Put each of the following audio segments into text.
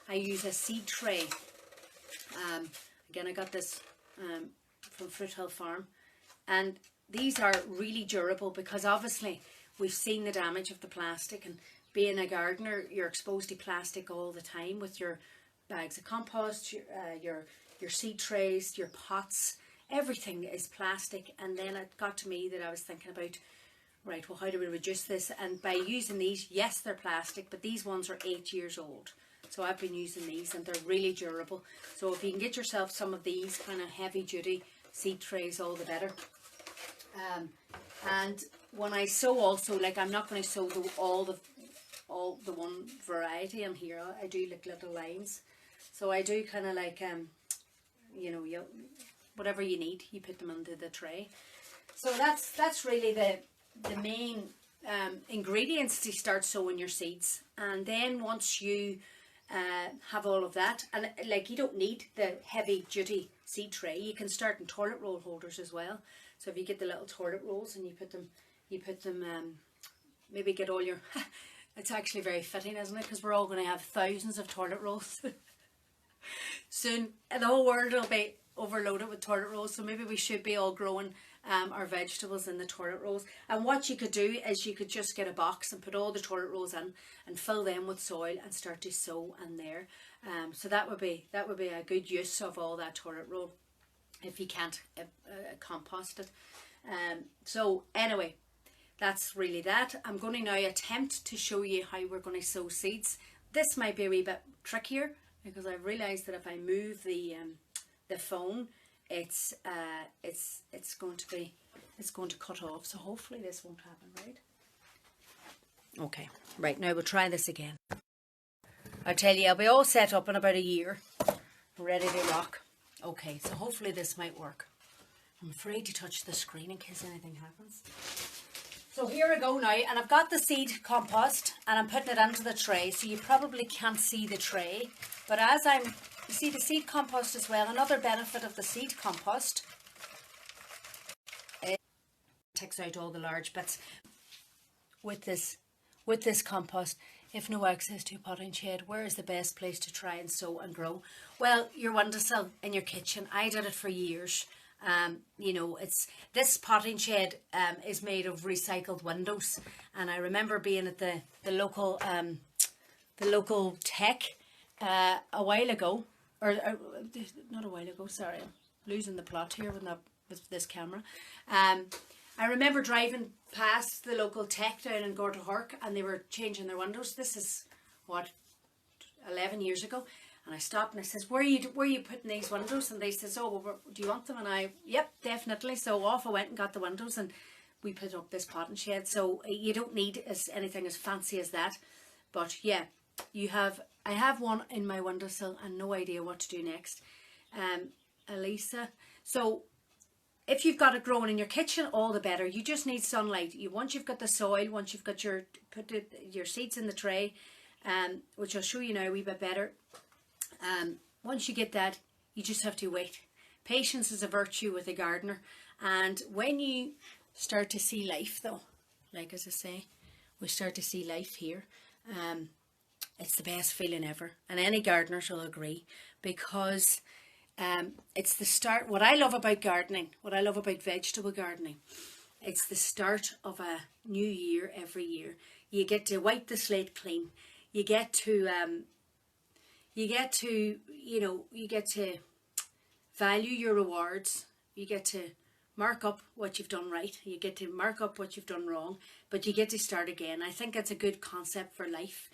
I use a seed tray. Again, I got this from Fruit Hill Farm, and these are really durable because obviously we've seen the damage of the plastic, and being a gardener, you're exposed to plastic all the time with your bags of compost, your seed trays, your pots. Everything is plastic. And then it got to me that I was thinking about, right, well, how do we reduce this? And by using these, yes, they're plastic, but these ones are 8 years old. So I've been using these, and they're really durable. So if you can get yourself some of these kind of heavy duty seed trays, all the better. And when I sow also, like, I'm not going to sow all the one variety. I'm here, I do like little lines. So I do kind of like, you know, whatever you need, you put them into the tray. So that's really the main ingredients to start sowing your seeds. And then once you have all of that, and like, you don't need the heavy duty seed tray, you can start in toilet roll holders as well. So if you get the little toilet rolls and you put them maybe get all your it's actually very fitting, isn't it, because we're all going to have thousands of toilet rolls soon, and the whole world will be overloaded with toilet rolls. So maybe we should be all growing our vegetables in the toilet rolls. And what you could do is you could just get a box and put all the toilet rolls in and fill them with soil and start to sow in there. So that would be a good use of all that toilet roll if you can't compost it. So anyway, that's really that. I'm going to now attempt to show you how we're going to sow seeds. This might be a wee bit trickier because I've realised that if I move the phone, it's going to cut off. So hopefully this won't happen, right? Okay, right, now we'll try this again. I tell you, I'll be all set up in about a year, ready to rock. Okay, so hopefully this might work. I'm afraid to touch the screen in case anything happens. So here we go now, and I've got the seed compost and I'm putting it into the tray, so you probably can't see the tray, but as you see the seed compost as well. Another benefit of the seed compost, it takes out all the large bits. With this compost, if no access to a potting shed, where is the best place to try and sow and grow? Well, your windowsill in your kitchen. I did it for years. You know, this potting shed is made of recycled windows, and I remember being at the local tech a while ago, or not a while ago. Sorry, I'm losing the plot here with this camera. I remember driving past the local tech down in Gortahork, and they were changing their windows. This is what, 11 years ago. And I stopped and I says, where are you putting these windows? And they says, oh, well, do you want them? And I, yep, definitely. So off I went and got the windows, and we put up this potting shed. So you don't need anything as fancy as that. But yeah, I have one in my windowsill and no idea what to do next. Elisa. So if you've got it growing in your kitchen, all the better. You just need sunlight. Once you've got the soil, once you've got your seeds in the tray, which I'll show you now a wee bit better. Once you get that, you just have to wait. Patience is a virtue with a gardener, and when you start to see life, though, like as I say, we start to see life here, it's the best feeling ever, and any gardeners will agree, because it's the start. What I love about gardening, what I love about vegetable gardening, it's the start of a new year every year. You get to wipe the slate clean. You get to value your rewards. You get to mark up what you've done right. You get to mark up what you've done wrong, but you get to start again. I think that's a good concept for life.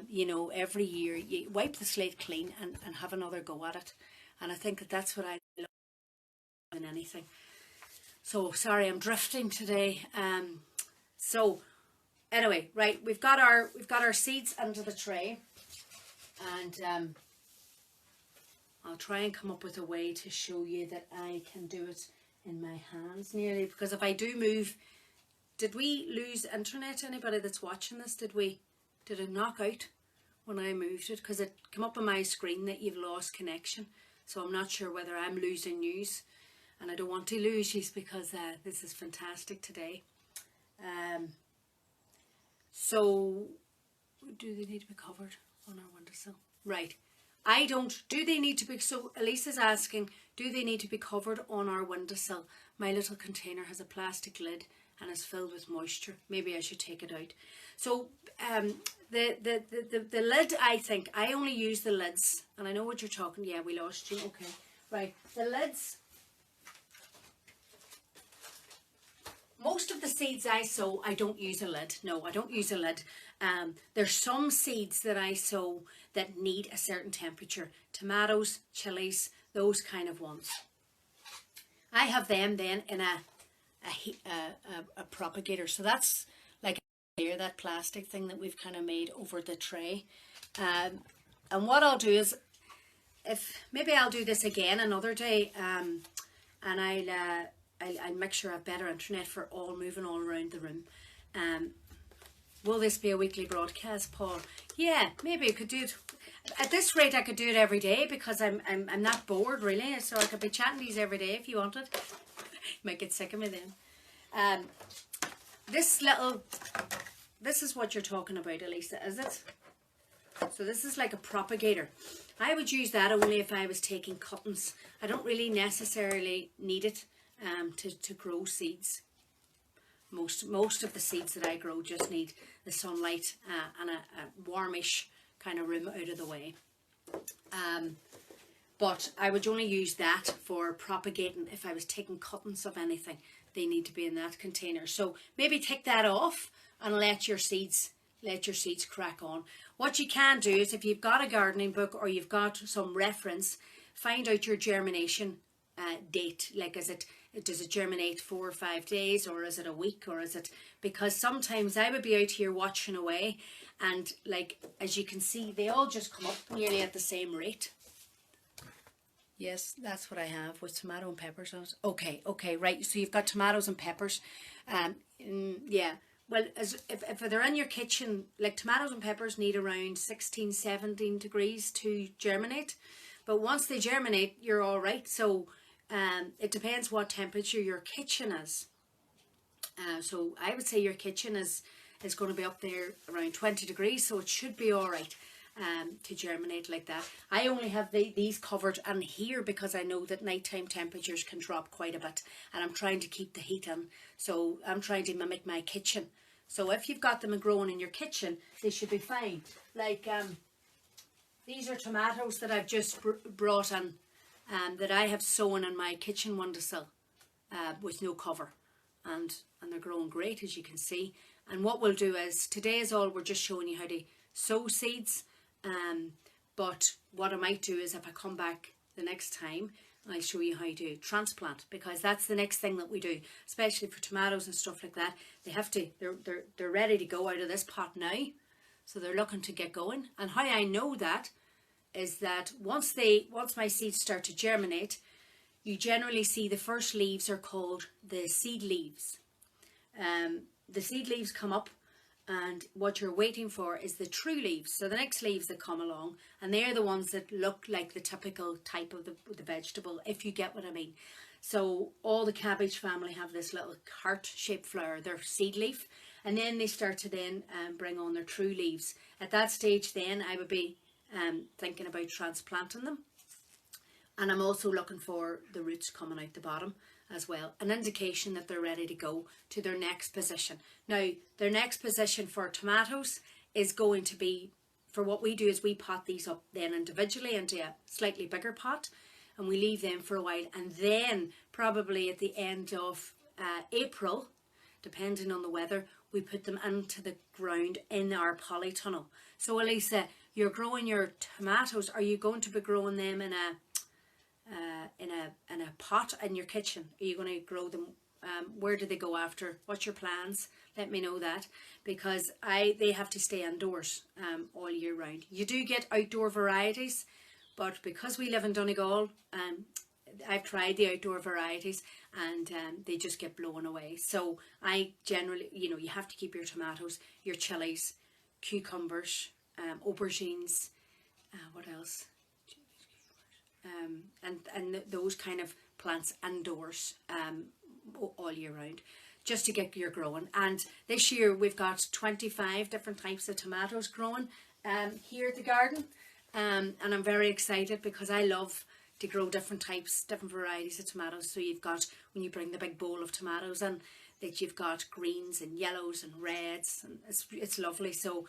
You know, every year you wipe the slate clean and have another go at it. And I think that's what I love in anything. So sorry, I'm drifting today. So anyway, right, we've got our seeds into the tray. And I'll try and come up with a way to show you that I can do it in my hands nearly, because if I do move, did we lose internet? Anybody that's watching this, did it knock out when I moved it? Because it came up on my screen that you've lost connection, so I'm not sure whether I'm losing news, and I don't want to lose you because this is fantastic today. So do they need to be covered on our windowsill? Right. I don't. Do they need to be? So Elisa's asking, do they need to be covered on our windowsill? My little container has a plastic lid and is filled with moisture. Maybe I should take it out. So the lid, I think, I only use the lids. And I know what you're talking. Yeah, we lost you. Okay. Right. The lids. Most of the seeds I sow, I don't use a lid. No, I don't use a lid. There's some seeds that I sow that need a certain temperature. Tomatoes, chilies, those kind of ones. I have them then in a propagator. So that's like here, that plastic thing that we've kind of made over the tray. And what I'll do is, maybe I'll do this again another day, and I'll make sure I have better internet for all moving all around the room. Will this be a weekly broadcast, Paul? Yeah, maybe I could do it. At this rate, I could do it every day because I'm not bored really. So I could be chatting these every day if you wanted. You might get sick of me then. This is what you're talking about, Elisa, is it? So this is like a propagator. I would use that only if I was taking cuttings. I don't really necessarily need it to grow seeds. Most of the seeds that I grow just need the sunlight and a warmish kind of room out of the way. But I would only use that for propagating. If I was taking cuttings of anything, they need to be in that container. So maybe take that off and let your seeds crack on. What you can do is, if you've got a gardening book or you've got some reference, find out your germination date. Like, does it germinate 4 or 5 days, or is it a week, or is it, because sometimes I would be out here watching away, and like, as you can see, they all just come up nearly at the same rate. Yes, that's what I have with tomato and peppers on it. Okay, right. So you've got tomatoes and peppers. Yeah. Well, if they're in your kitchen, like tomatoes and peppers need around 16, 17 degrees to germinate. But once they germinate, you're all right. So it depends what temperature your kitchen is. So I would say your kitchen is going to be up there around 20 degrees. So it should be all right to germinate like that. I only have these covered and here because I know that nighttime temperatures can drop quite a bit. And I'm trying to keep the heat in. So I'm trying to mimic my kitchen. So if you've got them growing in your kitchen, they should be fine. Like these are tomatoes that I've just brought in, that I have sown in my kitchen windowsill with no cover, and they're growing great, as you can see. And what we'll do is, today is all we're just showing you how to sow seeds, but what I might do is, if I come back the next time, I'll show you how to transplant, because that's the next thing that we do, especially for tomatoes and stuff like that. They have to, they're ready to go out of this pot now, so they're looking to get going. And how I know that is that once my seeds start to germinate, you generally see the first leaves are called the seed leaves. The seed leaves come up, and what you're waiting for is the true leaves. So the next leaves that come along, and they're the ones that look like the typical type of the vegetable, if you get what I mean. So all the cabbage family have this little heart-shaped flower, their seed leaf, and then they start to then bring on their true leaves. At that stage then I would be thinking about transplanting them. And I'm also looking for the roots coming out the bottom as well, an indication that they're ready to go to their next position. Now, their next position for tomatoes is going to be, for what we do is we pot these up then individually into a slightly bigger pot, and we leave them for a while, and then probably at the end of April, depending on the weather, we put them into the ground in our polytunnel. So Elisa, you're growing your tomatoes. Are you going to be growing them in a pot in your kitchen? Are you going to grow them? Where do they go after? What's your plans? Let me know that, because they have to stay indoors all year round. You do get outdoor varieties, but because we live in Donegal, I've tried the outdoor varieties, and they just get blown away. So I generally, you have to keep your tomatoes, your chilies, cucumbers, aubergines, what else? And those kind of plants indoors all year round, just to get your growing. And this year we've got 25 different types of tomatoes growing here at the garden. and I'm very excited because I love to grow different types, different varieties of tomatoes. So you've got, when you bring the big bowl of tomatoes in, that you've got greens and yellows and reds, and it's lovely. So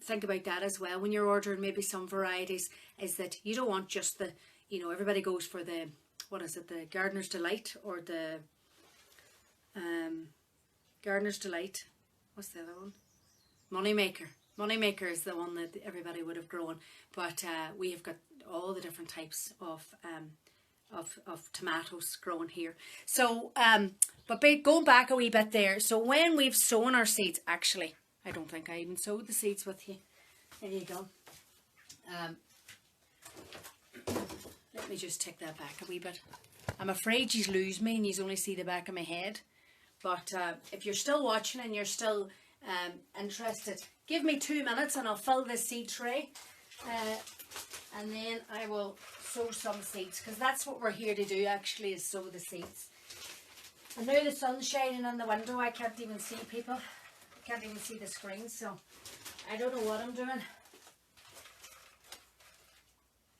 think about that as well when you're ordering maybe some varieties, is that you don't want just the, you know, everybody goes for the, what is it, the Gardener's Delight, or the Gardener's Delight, what's the other one? Moneymaker. Moneymaker is the one that everybody would have grown, but we have got all the different types of tomatoes growing here. So, but going back a wee bit there, so when we've sown our seeds, actually, I don't think I even sowed the seeds with you. There you go. Let me just take that back a wee bit. I'm afraid you lose me and you only see the back of my head. But if you're still watching and you're still interested, give me 2 minutes and I'll fill this seed tray. And then I will sow some seeds, because that's what we're here to do actually, is sow the seeds. And now the sun's shining on the window, I can't even see people. I can't even see the screen, so I don't know what I'm doing.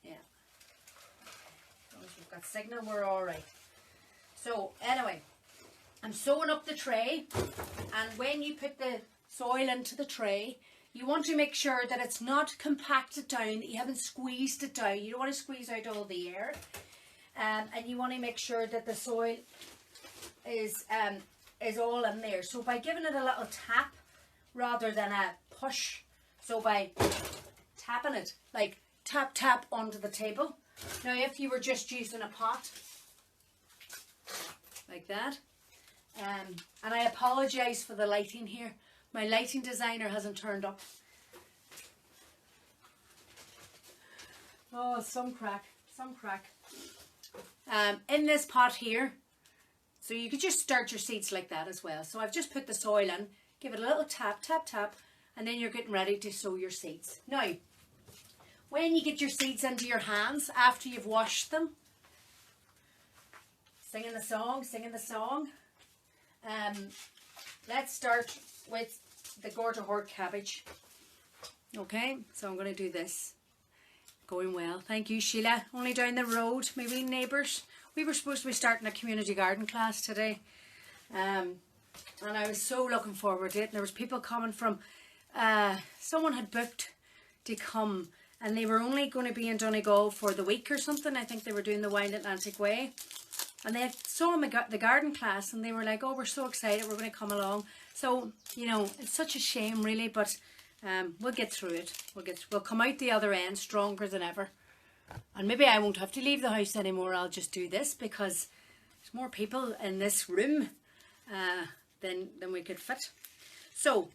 Yeah. As long as we've got signal, we're alright. So anyway, I'm sewing up the tray, and when you put the soil into the tray, you want to make sure that it's not compacted down, that you haven't squeezed it down. You don't want to squeeze out all the air. And you want to make sure that the soil is all in there. So by giving it a little tap rather than a push, so by tapping it, like tap tap onto the table. Now if you were just using a pot, like that, and I apologise for the lighting here. My lighting designer hasn't turned up. Oh, some crack, some crack. In this pot here, so you could just start your seeds like that as well. So I've just put the soil in, give it a little tap, tap, tap, and then you're getting ready to sow your seeds. Now, when you get your seeds into your hands after you've washed them, singing the song, singing the song. Let's start with the Gortahort cabbage. Okay, so I'm going to do this. Going well, thank you, Sheila. Only down the road, my wee neighbours. We were supposed to be starting a community garden class today, and I was so looking forward to it. And there was people coming from, someone had booked to come, and they were only going to be in Donegal for the week or something. I think they were doing the Wild Atlantic Way. And they saw the garden class, and they were like, oh, we're so excited, we're going to come along. So, you know, it's such a shame really, but we'll get through it. We'll come out the other end stronger than ever. And maybe I won't have to leave the house anymore. I'll just do this, because there's more people in this room than we could fit. So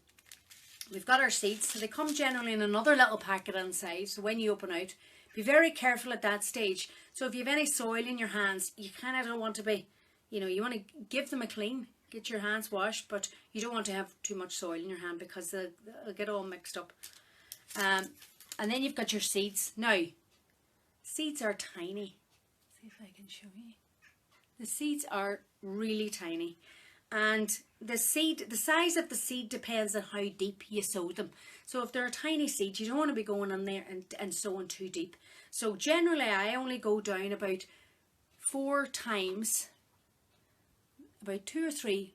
we've got our seeds. So they come generally in another little packet inside. So when you open out, be very careful at that stage. So if you have any soil in your hands, you kind of don't want to be, you know, you want to give them a clean, get your hands washed, but you don't want to have too much soil in your hand, because they'll get all mixed up. And then you've got your seeds. Now, seeds are tiny. See if I can show you. The seeds are really tiny. And the size of the seed depends on how deep you sow them. So if they're a tiny seed, you don't want to be going in there and sowing too deep. So generally I only go down about 4 times, about 2, 3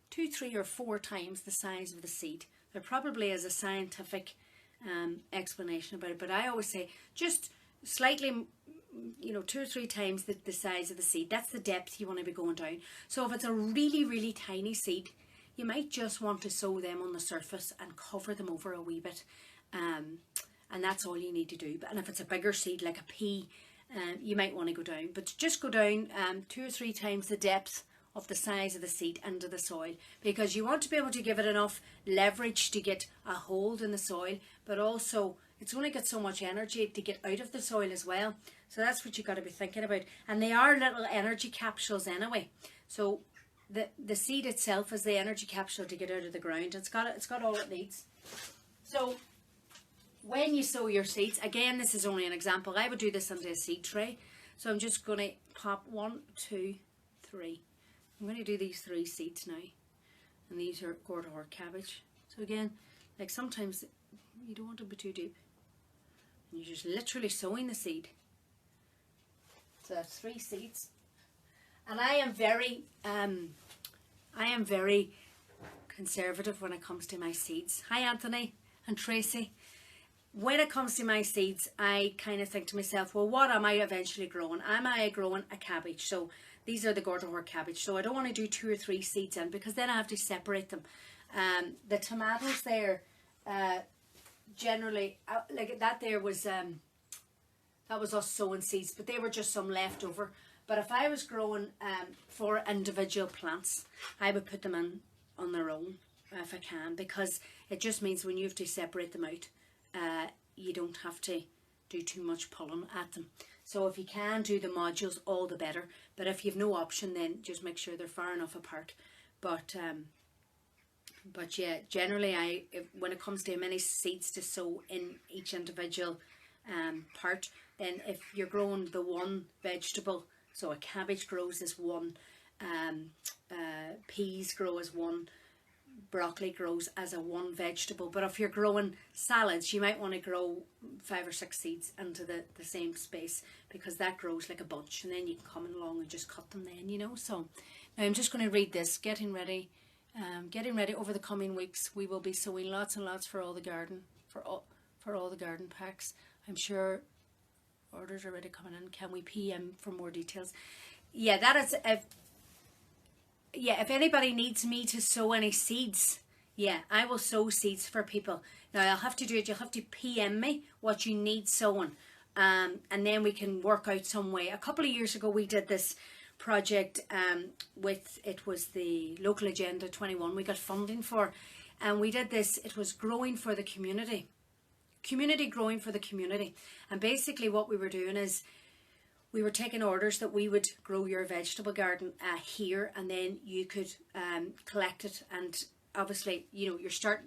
or 4 times the size of the seed. There probably is a scientific explanation about it, but I always say just slightly, you know, 2 or 3 times the size of the seed. That's the depth you want to be going down. So if it's a really, really tiny seed, you might just want to sow them on the surface and cover them over a wee bit. And that's all you need to do. And if it's a bigger seed like a pea, you might want to go down. But just go down 2 or 3 times the depth of the size of the seed into the soil, because you want to be able to give it enough leverage to get a hold in the soil, but also it's only got so much energy to get out of the soil as well. So that's what you've got to be thinking about. And they are little energy capsules anyway. So the seed itself is the energy capsule to get out of the ground. It's got all it needs. So when you sow your seeds, again, this is only an example. I would do this into a seed tray. So I'm just going to pop 1, 2, 3. I'm going to do these 3 seeds now. And these are Gortahort cabbage. So again, like sometimes you don't want to be too deep. You're just literally sowing the seed. So that's 3 seeds. And I am very conservative when it comes to my seeds. Hi Anthony and Tracy. When it comes to my seeds, I kind of think to myself, well, what am I eventually growing? Am I growing a cabbage? So these are the Gortahort cabbage. So I don't want to do 2 or 3 seeds in, because then I have to separate them. The tomatoes there, generally, like that there was, that was us sowing seeds, but they were just some leftover. But if I was growing for individual plants, I would put them in on their own if I can, because it just means when you have to separate them out, you don't have to do too much pulling at them. So if you can do the modules, all the better. But if you have no option, then just make sure they're far enough apart. But yeah, generally when it comes to how many seeds to sow in each individual part, then if you're growing the one vegetable, so a cabbage grows as one, peas grow as one, broccoli grows as a one vegetable. But if you're growing salads, you might want to grow 5 or 6 seeds into the same space, because that grows like a bunch, and then you can come along and just cut them then, you know. So now I'm just going to read this. Getting ready over the coming weeks. We will be sowing lots and lots for all the garden, for all the garden packs. I'm sure orders are already coming in. Can we PM for more details? Yeah, that is if anybody needs me to sow any seeds, yeah, I will sow seeds for people. Now I'll have to do it. You'll have to PM me what you need sowing, and then we can work out some way. A couple of years ago we did this project it was the Local Agenda 21 we got funding for, and we did this. It was growing for the community growing for the community. And basically what we were doing is we were taking orders that we would grow your vegetable garden here, and then you could collect it, and obviously, you know,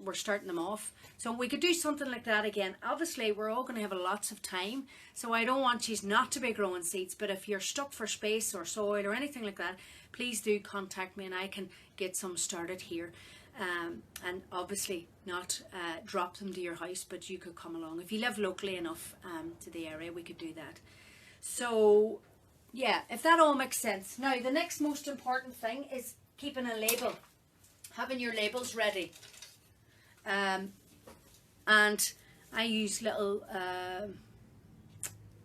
we're starting them off. So we could do something like that again. Obviously, we're all going to have lots of time, so I don't want you not to be growing seeds. But if you're stuck for space or soil or anything like that, please do contact me, and I can get some started here. And obviously not drop them to your house, but you could come along. If you live locally enough to the area, we could do that. So yeah, if that all makes sense. Now the next most important thing is keeping a label, having your labels ready. And I use little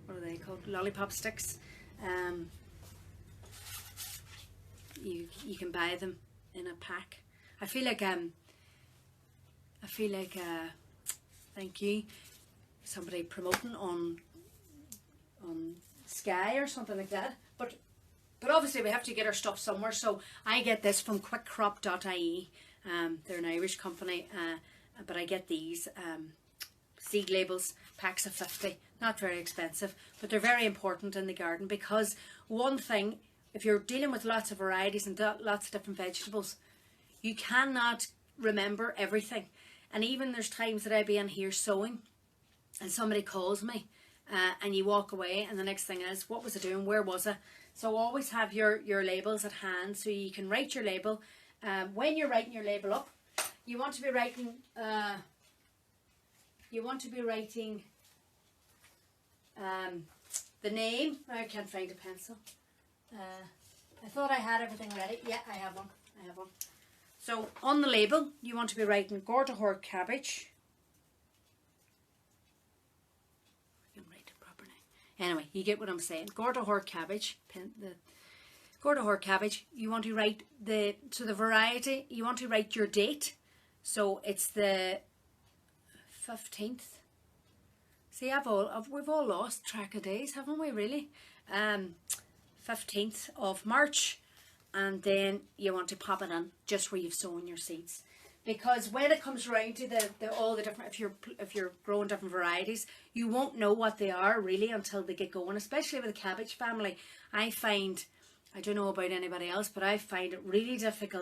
what are they called, lollipop sticks. You can buy them in a pack. I feel like thank you, somebody promoting on Sky or something like that. But obviously we have to get our stuff somewhere. So I get this from quickcrop.ie. They're an Irish company, but I get these seed labels, packs of 50. Not very expensive, but they're very important in the garden, because one thing, if you're dealing with lots of varieties and lots of different vegetables, you cannot remember everything. And even there's times that I be in here sewing and somebody calls me and you walk away, and the next thing is, what was I doing? Where was I? So always have your labels at hand, so you can write your label. When you're writing your label up, you want to be writing the name. I can't find a pencil. I thought I had everything ready. Yeah, I have one. So on the label, you want to be writing Gortahort cabbage. I can write it properly. Anyway, you get what I'm saying. Gortahort cabbage. The Gortahort cabbage. You want to write the variety. You want to write your date. So it's the 15th. See, we've all lost track of days, haven't we? Really. 15th of March. And then you want to pop it in just where you've sown your seeds, because when it comes around to all the different, if you're growing different varieties, you won't know what they are really until they get going. Especially with the cabbage family, I don't know about anybody else, but I find it really difficult